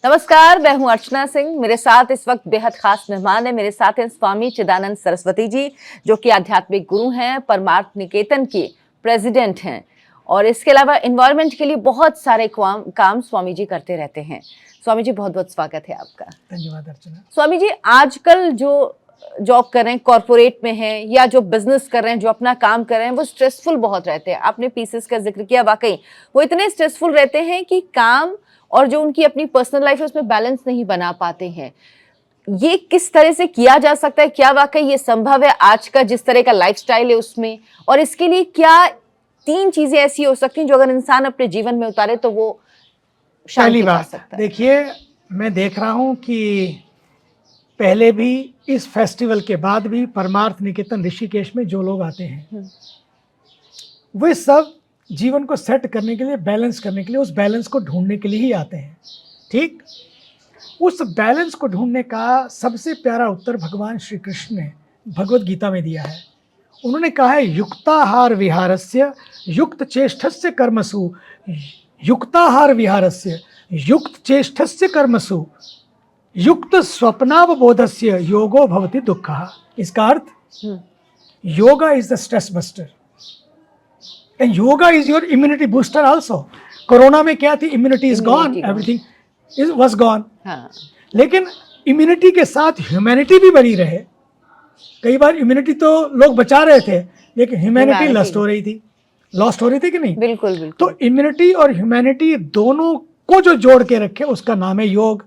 नमस्कार, मैं हूं अर्चना सिंह। मेरे साथ इस वक्त बेहद खास मेहमान है। मेरे साथ हैं स्वामी चिदानंद सरस्वती जी, जो कि आध्यात्मिक गुरु हैं, परमार्थ निकेतन के प्रेसिडेंट हैं और इसके अलावा एनवायरनमेंट के लिए बहुत सारे काम स्वामी जी करते रहते हैं। स्वामी जी, बहुत बहुत स्वागत है आपका। धन्यवाद अर्चना। स्वामी जी, आजकल जो जॉब कर रहे हैं, कॉर्पोरेट में हैं या जो बिजनेस कर रहे हैं, जो अपना काम कर रहे हैं, वो स्ट्रेसफुल बहुत रहते हैं। आपने पीसेस का जिक्र किया, वाकई वो इतने स्ट्रेसफुल रहते हैं कि काम और जो उनकी अपनी पर्सनल लाइफ है उसमें बैलेंस नहीं बना पाते हैं। ये किस तरह से किया जा सकता है? क्या वाकई ये संभव है आज का जिस तरह का लाइफस्टाइल है उसमें? और इसके लिए क्या 3 चीजें ऐसी हो सकती हैं जो अगर इंसान अपने जीवन में उतारे तो वो शांति पा सकता है? देखिए, मैं देख रहा हूँ कि पहले भी इस फेस्टिवल के बाद भी परमार्थ निकेतन ऋषिकेश में जो लोग आते हैं वे सब जीवन को सेट करने के लिए, बैलेंस करने के लिए, उस बैलेंस को ढूंढने के लिए ही आते हैं। ठीक, उस बैलेंस को ढूंढने का सबसे प्यारा उत्तर भगवान श्री कृष्ण ने भगवत गीता में दिया है। उन्होंने कहा है, युक्ताहार विहारस्य युक्त चेष्टस्य कर्मसु, युक्ताहार विहारस्य युक्त चेष्टस्य कर्मसु युक्त स्वप्नावबोधस्य योगो भवति दुःखः। इसका अर्थ, yoga is the stress buster and yoga is your immunity booster also. Corona में क्या थी? Immunity is gone, everything is was gone. लेकिन इम्यूनिटी के साथ ह्यूमैनिटी भी बनी रहे। कई बार इम्यूनिटी तो लोग बचा रहे थे, लेकिन ह्यूमैनिटी लॉस्ट हो रही थी। लॉस्ट हो रही थी कि नहीं? बिल्कुल बिल्कुल। तो इम्यूनिटी और ह्यूमैनिटी दोनों को जो जोड़ के रखे, उसका नाम है योग।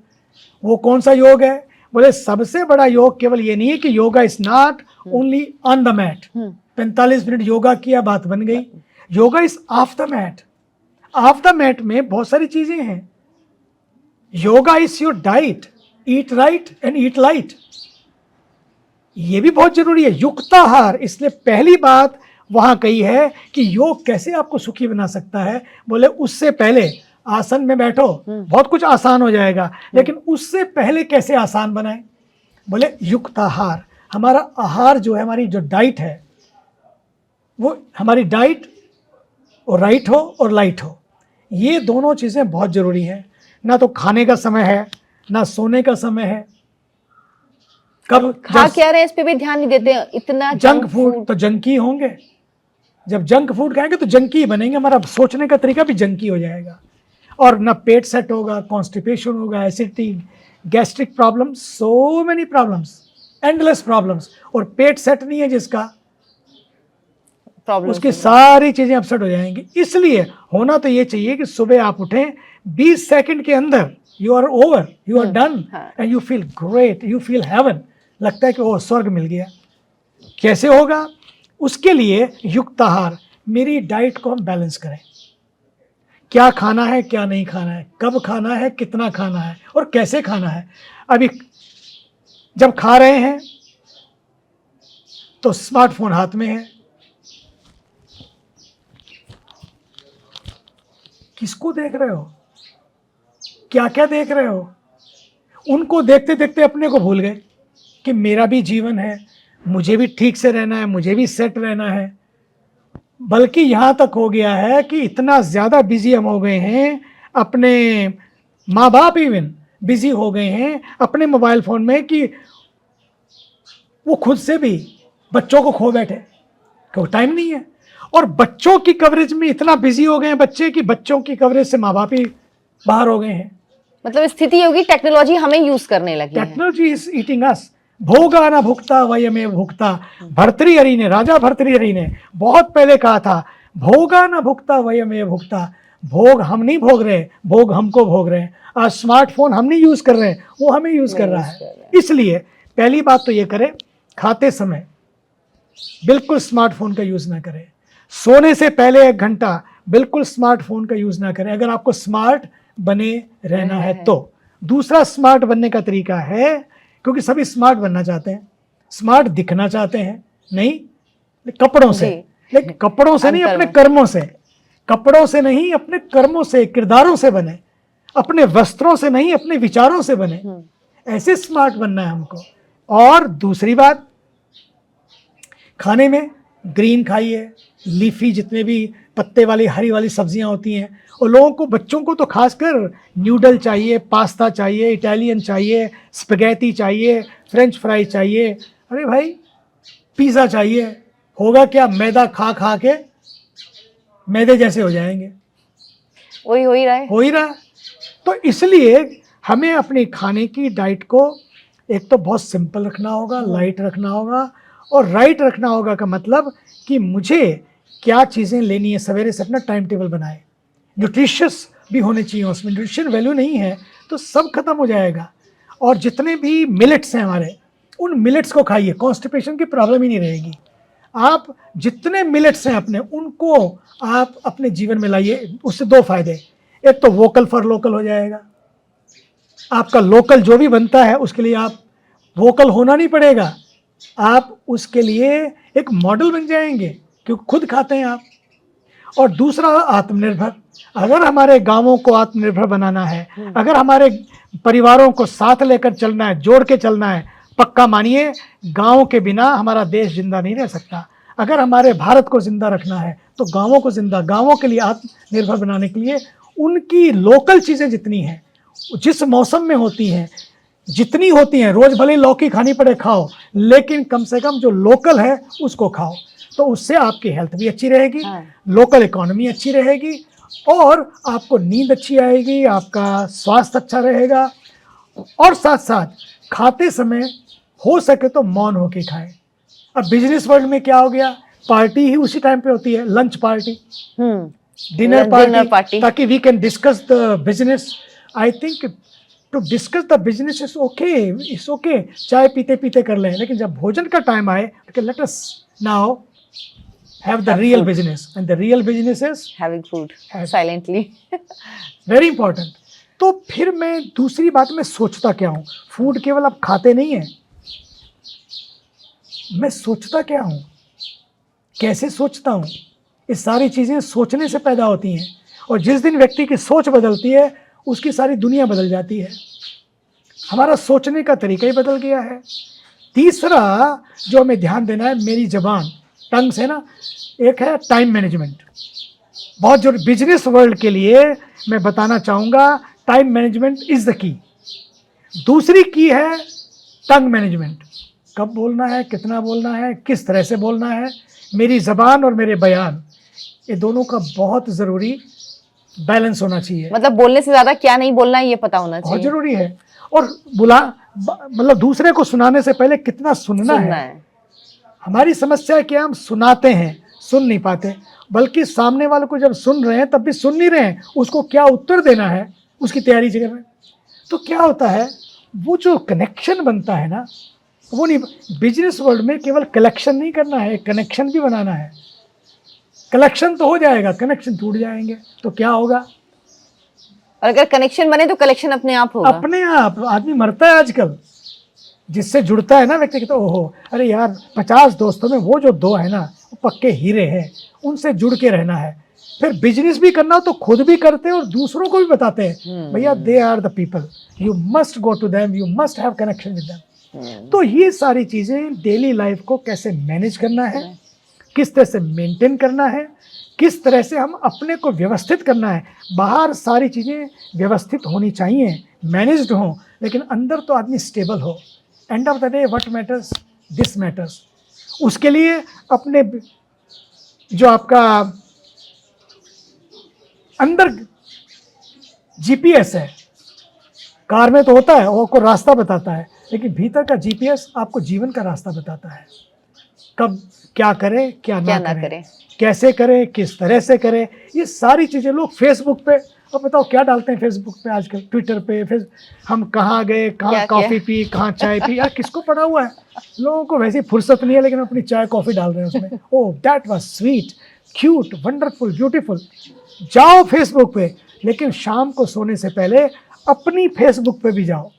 वो कौन सा योग है? बोले, सबसे बड़ा योग केवल ये नहीं है कि yoga is not only on the mat. 45 minute yoga किया, बात बन गई। Yoga is off the mat. Off the mat में बहुत सारी चीजें हैं। Yoga is your diet, eat right and eat light. ये भी बहुत जरूरी है। युक्ताहार, इसलिए पहली बात वहां कही है कि योग कैसे आपको सुखी बना सकता है। बोले, उससे पहले आसन में बैठो, बहुत कुछ आसान हो जाएगा, लेकिन उससे पहले कैसे आसान बनाएं? बोले, युक्त आहार। हमारा आहार जो है, हमारी जो डाइट है, वो हमारी डाइट और राइट हो और लाइट हो। ये दोनों चीज़ें बहुत ज़रूरी हैं। ना तो खाने का समय है, ना सोने का समय है। कब खा क्या रहे हैं इस पे भी ध्यान नहीं देते हैं। इतना जंक फूड, तो जंकी होंगे। जब जंक फूड खाएंगे तो जंकी बनेंगे। हमारा सोचने का तरीका भी जंकी हो जाएगा और ना पेट सेट होगा, कॉन्स्टिपेशन होगा, acidity, gastric problem, so many problems, endless problems. और पेट सेट नहीं है जिसका, उसकी सारी चीजें अपसेट हो जाएंगी। इसलिए होना तो ये चाहिए कि सुबह आप उठें, 20 सेकंड के अंदर you are over, you are done and you feel great, you feel heaven. लगता है कि ओ, स्वर्ग मिल गया। कैसे होगा? उसके लिए युक्त आहार, मेरी डाइट को हम बैलेंस करें। क्या खाना है, क्या नहीं खाना है, कब खाना है, कितना खाना है और कैसे खाना है। अभी जब खा रहे हैं तो स्मार्टफोन हाथ में है। किसको देख रहे हो, क्या क्या देख रहे हो? उनको देखते देखते अपने को भूल गए कि मेरा भी जीवन है, मुझे भी ठीक से रहना है, मुझे भी सेट रहना है। बल्कि यहाँ तक हो गया है कि इतना ज़्यादा बिजी हम हो गए हैं, अपने माँ बाप इवन बिजी हो गए हैं अपने मोबाइल फ़ोन में कि वो खुद से भी बच्चों को खो बैठे, क्योंकि टाइम नहीं है। और बच्चों की कवरेज में इतना बिजी हो गए हैं बच्चे कि बच्चों की कवरेज से माँ बाप ही बाहर हो गए हैं। मतलब स्थिति होगी, टेक्नोलॉजी हमें यूज करने लगी है। टेक्नोलॉजी इज ईटिंग अस। भोगा न भुक्ता वयमेव भुक्ता। भर्तृहरि ने, राजा भर्तृहरि ने बहुत पहले कहा था, भोगा न भुक्ता वयमेव भुक्ता। भोग हम नहीं भोग रहे, भोग हमको भोग रहे हैं। आज स्मार्टफोन हम नहीं यूज कर रहे हैं, वो हमें यूज कर रहा है। इसलिए पहली बात तो ये करें, खाते समय बिल्कुल स्मार्टफोन का यूज ना करें। सोने से पहले 1 घंटा बिल्कुल स्मार्टफोन का यूज ना करें, अगर आपको स्मार्ट बने रहना है तो। दूसरा स्मार्ट बनने का तरीका है, क्योंकि सभी स्मार्ट बनना चाहते हैं, स्मार्ट दिखना चाहते हैं, नहीं कपड़ों से, लेकिन कपड़ों से नहीं, अपने कर्मों से। कपड़ों से नहीं, अपने कर्मों से, किरदारों से बने। अपने वस्त्रों से नहीं, अपने विचारों से बने। ऐसे स्मार्ट बनना है हमको। और दूसरी बात, खाने में ग्रीन खाइए, लीफी जितने भी पत्ते वाली हरी वाली सब्जियां होती हैं और लोगों को, बच्चों को तो खासकर न्यूडल चाहिए, पास्ता चाहिए, इटालियन चाहिए, स्पगैती चाहिए, फ्रेंच फ्राई चाहिए। अरे भाई पिज़्ज़ा चाहिए, होगा क्या, मैदा खा खा के मैदे जैसे हो जाएंगे। वही हो ही रहा है। हो ही रहा। तो इसलिए हमें अपनी खाने की डाइट को एक तो बहुत सिंपल रखना होगा, लाइट रखना होगा, और राइट रखना होगा का मतलब कि मुझे क्या चीज़ें लेनी है, सवेरे से अपना टाइम टेबल बनाए। न्यूट्रिशियस भी होने चाहिए उसमें, न्यूट्रिशन वैल्यू नहीं है तो सब खत्म हो जाएगा। और जितने भी मिलेट्स हैं हमारे, उन मिलेट्स को खाइए, कॉन्स्टिपेशन की प्रॉब्लम ही नहीं रहेगी। आप जितने मिलेट्स हैं अपने, उनको आप अपने जीवन में लाइए। उससे दो फायदे, एक तो वोकल फॉर लोकल हो जाएगा, आपका लोकल जो भी बनता है उसके लिए आप वोकल होना नहीं पड़ेगा, आप उसके लिए एक मॉडल बन जाएंगे क्योंकि खुद खाते हैं आप। और दूसरा आत्मनिर्भर, अगर हमारे गांवों को आत्मनिर्भर बनाना है, अगर हमारे परिवारों को साथ लेकर चलना है, जोड़ के चलना है, पक्का मानिए गांव के बिना हमारा देश जिंदा नहीं रह सकता। अगर हमारे भारत को जिंदा रखना है तो गांवों को जिंदा, गांवों के लिए आत्मनिर्भर बनाने के लिए उनकी लोकल चीज़ें जितनी हैं, जिस मौसम में होती हैं, जितनी होती हैं, रोज भले लौकी खानी पड़े खाओ, लेकिन कम से कम जो लोकल है उसको खाओ। तो उससे आपकी हेल्थ भी अच्छी रहेगी, लोकल इकोनॉमी अच्छी रहेगी, और आपको नींद अच्छी आएगी, आपका स्वास्थ्य अच्छा रहेगा। और साथ साथ खाते समय हो सके तो मौन होके खाएं। अब बिजनेस वर्ल्ड में क्या हो गया, पार्टी ही उसी टाइम पे होती है, लंच पार्टी, डिनर पार्टी, ताकि we can discuss the business. I think to discuss the business is okay, it's okay, चाय पीते पीते कर लें, लेकिन जब भोजन का टाइम आए तो let us now have the real business, and the real business is having food silently. very important. तो फिर मैं दूसरी बात में सोचता क्या हूँ, फूड केवल आप खाते नहीं हैं, मैं सोचता क्या हूँ, कैसे सोचता हूँ। ये सारी चीज़ें सोचने से पैदा होती हैं, और जिस दिन व्यक्ति की सोच बदलती है उसकी सारी दुनिया बदल जाती है। हमारा सोचने का तरीका ही बदल गया है। तीसरा जो हमें ध्यान देना है, मेरी जबान, टंग से ना, एक है टाइम मैनेजमेंट, बहुत जो बिजनेस वर्ल्ड के लिए मैं बताना चाहूँगा, time management is the key. दूसरी की है टंग मैनेजमेंट, कब बोलना है, कितना बोलना है, किस तरह से बोलना है। मेरी ज़बान और मेरे बयान, ये दोनों का बहुत ज़रूरी बैलेंस होना चाहिए। मतलब बोलने से ज़्यादा क्या नहीं बोलना है ये पता होना चाहिए, बहुत ज़रूरी है। और मतलब दूसरे को सुनाने से पहले कितना सुनना है। हमारी समस्या है कि हम सुनाते हैं, सुन नहीं पाते, बल्कि सामने वाले को जब सुन रहे हैं तब भी सुन नहीं रहे हैं, उसको क्या उत्तर देना है उसकी तैयारी कर रहे हैं। तो क्या होता है, वो जो कनेक्शन बनता है ना, वो नहीं। बिजनेस वर्ल्ड में केवल कलेक्शन नहीं करना है, कनेक्शन भी बनाना है। कलेक्शन तो हो जाएगा, कनेक्शन टूट जाएंगे तो क्या होगा। और अगर कनेक्शन बने तो कलेक्शन अपने आप होगा। अपने आप आदमी मरता है आजकल, जिससे जुड़ता है ना व्यक्ति, तो ओहो अरे यार 50 दोस्तों में वो जो 2 है ना वो पक्के हीरे हैं, उनसे जुड़ के रहना है। फिर बिजनेस भी करना हो तो खुद भी करते हैं और दूसरों को भी बताते हैं, भैया they are the people, you must go to them, you must have connection with them. तो ये सारी चीज़ें डेली लाइफ को कैसे मैनेज करना है, किस तरह से मेंटेन करना है, किस तरह से हम अपने को व्यवस्थित करना है। बाहर सारी चीज़ें व्यवस्थित होनी चाहिए, मैनेज्ड हों, लेकिन अंदर तो आदमी स्टेबल हो। End of the day what matters, this matters. उसके लिए अपने जो आपका अंदर जीपीएस है, कार में तो होता है, वो आपको रास्ता बताता है, लेकिन भीतर का जीपीएस आपको जीवन का रास्ता बताता है। कब क्या करें, क्या ना करें, कैसे करें, किस तरह से करें। ये सारी चीज़ें लोग फेसबुक पे, अब बताओ क्या डालते हैं फेसबुक पे आजकल, ट्विटर पे, हम कहाँ गए, कहाँ कॉफ़ी पी, कहाँ चाय पी। यार किसको पड़ा हुआ है, लोगों को वैसे फुर्सत नहीं है, लेकिन अपनी चाय कॉफ़ी डाल रहे हैं उसमें। Oh that was sweet, cute, wonderful, beautiful. जाओ फेसबुक पे, लेकिन शाम को सोने से पहले अपनी फेसबुक पे भी जाओ।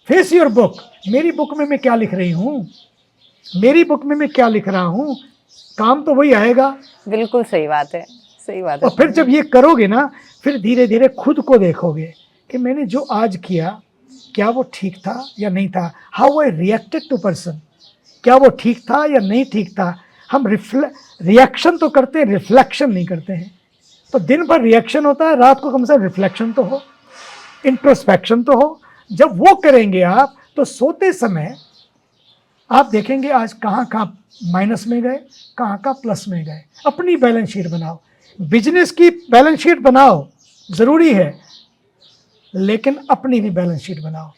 फेस योर बुक, मेरी बुक में मैं क्या लिख रही हूँ, मेरी बुक में मैं क्या लिख रहा हूँ, काम तो वही आएगा। बिल्कुल सही बात है, सही बात है। और फिर जब ये करोगे ना, फिर धीरे धीरे खुद को देखोगे कि मैंने जो आज किया क्या वो ठीक था या नहीं था। How I reacted to person, क्या वो ठीक था या नहीं ठीक था। हम रिएक्शन तो करते हैं, रिफ्लेक्शन नहीं करते हैं। तो दिन भर रिएक्शन होता है, रात को कम से कम रिफ्लेक्शन तो हो, इंट्रोस्पेक्शन तो हो। जब वो करेंगे आप, तो सोते समय आप देखेंगे आज कहाँ कहाँ माइनस में गए, कहाँ कहाँ प्लस में गए। अपनी बैलेंस शीट बनाओ, बिजनेस की बैलेंस शीट बनाओ, ज़रूरी है, लेकिन अपनी भी बैलेंस शीट बनाओ।